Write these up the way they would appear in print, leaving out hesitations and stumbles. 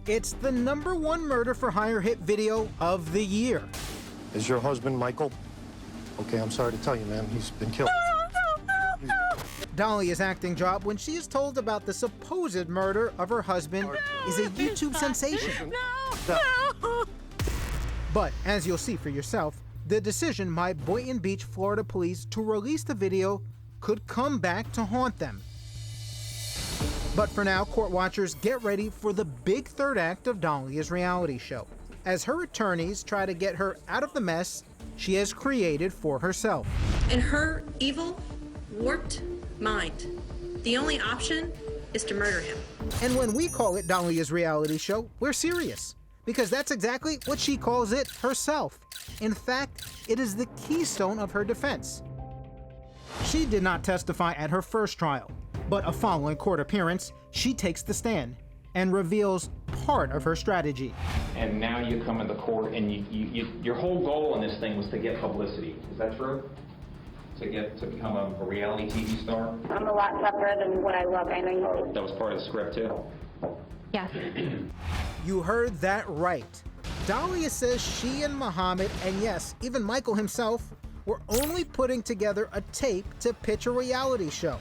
It's the #1 murder for hire hit video of the year. Is your husband Michael? Okay, I'm sorry to tell you, ma'am, he's been killed. Dalia's acting job when she is told about the supposed murder of her husband is a YouTube sensation. No! But as you'll see for yourself, the decision by Boynton Beach, Florida police to release the video could come back to haunt them. But for now, court watchers, get ready for the big third act of Dalia's reality show, as her attorneys try to get her out of the mess she has created for herself. In her evil, warped mind, the only option is to murder him. And when we call it Dalia's reality show, we're serious, because that's exactly what she calls it herself. In fact, it is the keystone of her defense. She did not testify at her first trial, but a following court appearance, she takes the stand and reveals part of her strategy. And now you come into court and your whole goal in this thing was to get publicity. Is that true? To become a reality TV star? I'm a lot tougher than what I look. I know you. That was part of the script too? Yes. You heard that right. Dalia says she and Mohamed, and yes, even Michael himself, were only putting together a tape to pitch a reality show,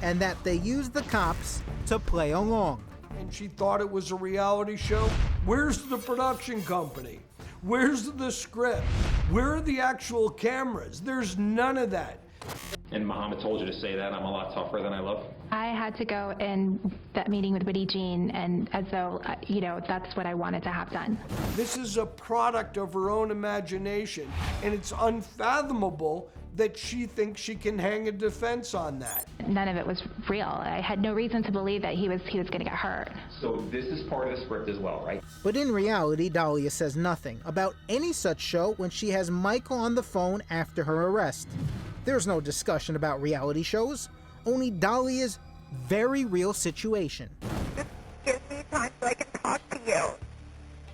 and that they used the cops to play along. And she thought it was a reality show? Where's the production company? Where's the script? Where are the actual cameras? There's none of that. And Mohamed told you to say that I'm a lot tougher than I look? I had to go in that meeting with Witty Jean, and as though, that's what I wanted to have done. This is a product of her own imagination, and it's unfathomable that she thinks she can hang a defense on that. None of it was real. I had no reason to believe that he was going to get hurt. So this is part of the script as well, right? But in reality, Dalia says nothing about any such show when she has Michael on the phone after her arrest. There's no discussion about reality shows, only Dalia's very real situation. Just give me time so I can talk to you.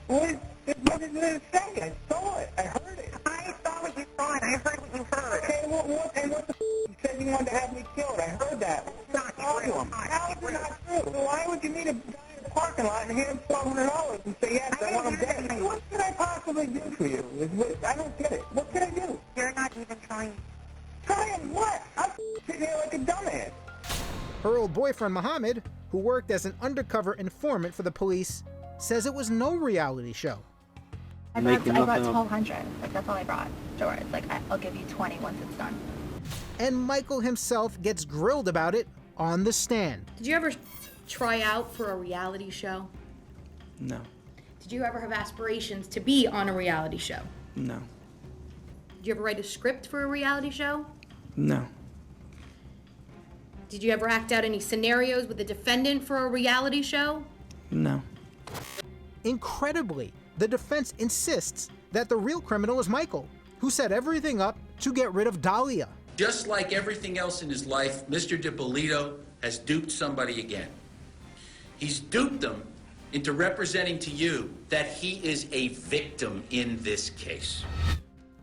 What did it say? I saw it. I heard it. I saw what you saw and I heard what you heard. Okay, what the you said you wanted to have me killed. I heard that. It's not true. How is it not true? So why would you meet a guy in the parking lot and hand him $1,200 and say, yes, I want him dead? What could I possibly do for you? I don't get it. What can I do? You're not even trying. Trying what? I'm sitting here like a dumbass. Her old boyfriend, Mohamed, who worked as an undercover informant for the police, says it was no reality show. I brought $1,200. Like, that's all I brought. Sure. It's like, I'll give you 20 once it's done. And Michael himself gets grilled about it on the stand. Did you ever try out for a reality show? No. Did you ever have aspirations to be on a reality show? No. Did you ever write a script for a reality show? No. Did you ever act out any scenarios with a defendant for a reality show? No. Incredibly, the defense insists that the real criminal is Michael, who set everything up to get rid of Dalia. Just like everything else in his life, Mr. Dippolito has duped somebody again. He's duped them into representing to you that he is a victim in this case.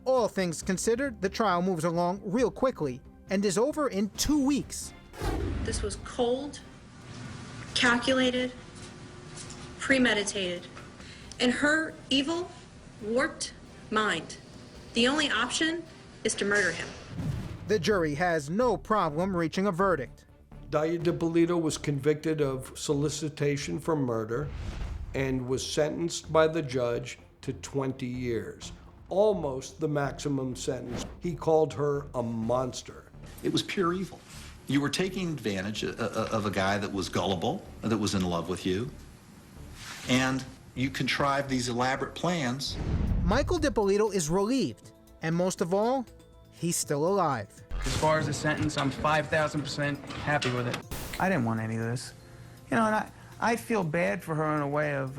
All things considered, the trial moves along real quickly and is over in 2 weeks. This was cold, calculated, premeditated. In her evil, warped mind, the only option is to murder him. The jury has no problem reaching a verdict. Dalia Dippolito was convicted of solicitation for murder and was sentenced by the judge to 20 years, almost the maximum sentence. He called her a monster. It was pure evil. You were taking advantage of a guy that was gullible, that was in love with you, and you contrived these elaborate plans. Michael Dippolito is relieved, and most of all, he's still alive. As far as the sentence, I'm 5,000% happy with it. I didn't want any of this. And I feel bad for her in a way of,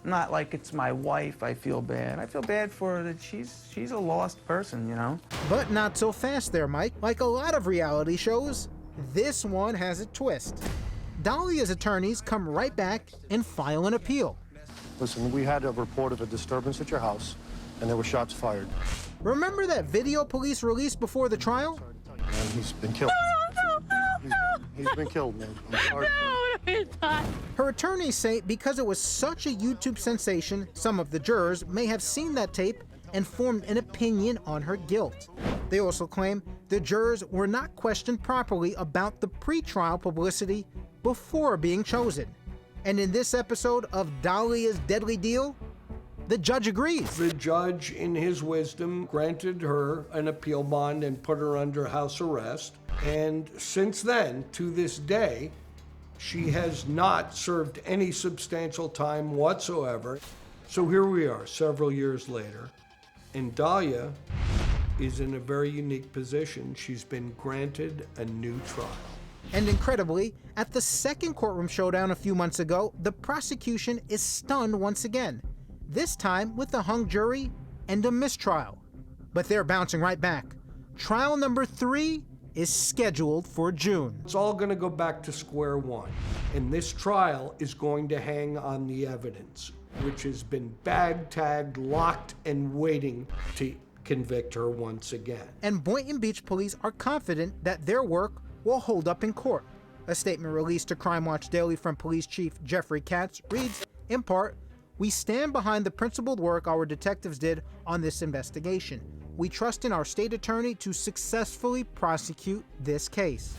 not like it's my wife I feel bad. I feel bad for her that she's a lost person, But not so fast there, Mike. Like a lot of reality shows, this one has a twist. Dalia's attorneys come right back and file an appeal. Listen, we had a report of a disturbance at your house, and there were shots fired. Remember that video police released before the trial? And he's been killed. He's been killed, man. I'm sorry. No, it's Her attorneys say because it was such a YouTube sensation, some of the jurors may have seen that tape and formed an opinion on her guilt. They also claim the jurors were not questioned properly about the pretrial publicity before being chosen. And in this episode of Dalia's Deadly Deal, the judge agrees. The judge, in his wisdom, granted her an appeal bond and put her under house arrest. And since then, to this day, she has not served any substantial time whatsoever. So here we are, several years later, and Dalia is in a very unique position. She's been granted a new trial. And incredibly, at the second courtroom showdown a few months ago, the prosecution is stunned once again, this time with a hung jury and a mistrial. But they're bouncing right back. Trial number 3 is scheduled for June. It's all going to go back to square one. And this trial is going to hang on the evidence, which has been bag-tagged, locked, and waiting to convict her once again. And Boynton Beach police are confident that their work will hold up in court. A statement released to Crime Watch Daily from Police Chief Jeffrey Katz reads, in part, "We stand behind the principled work our detectives did on this investigation. We trust in our state attorney to successfully prosecute this case."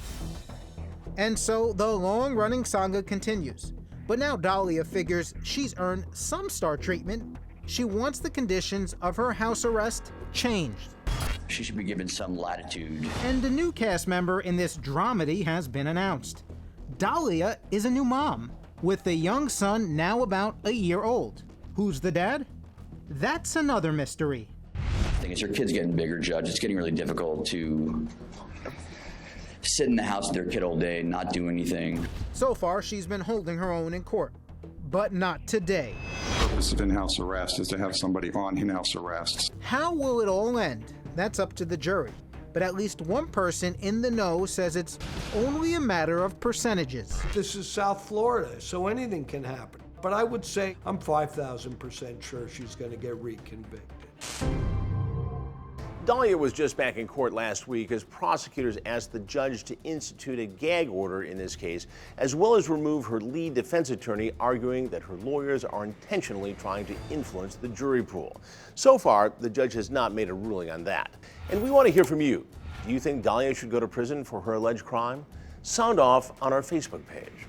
And so the long-running saga continues. But now Dalia figures she's earned some star treatment. She wants the conditions of her house arrest changed. She should be given some latitude. And a new cast member in this dramedy has been announced. Dalia is a new mom, with a young son now about a year old. Who's the dad? That's another mystery. I think as your kid's getting bigger, Judge, it's getting really difficult to sit in the house with their kid all day and not do anything. So far, she's been holding her own in court, but not today. The purpose of in-house arrest is to have somebody on in-house arrest. How will it all end? That's up to the jury. But at least one person in the know says it's only a matter of percentages. This is South Florida, so anything can happen. But I would say I'm 5,000% sure she's going to get reconvicted. Dalia was just back in court last week as prosecutors asked the judge to institute a gag order in this case, as well as remove her lead defense attorney, arguing that her lawyers are intentionally trying to influence the jury pool. So far, the judge has not made a ruling on that. And we want to hear from you. Do you think Dalia should go to prison for her alleged crime? Sound off on our Facebook page.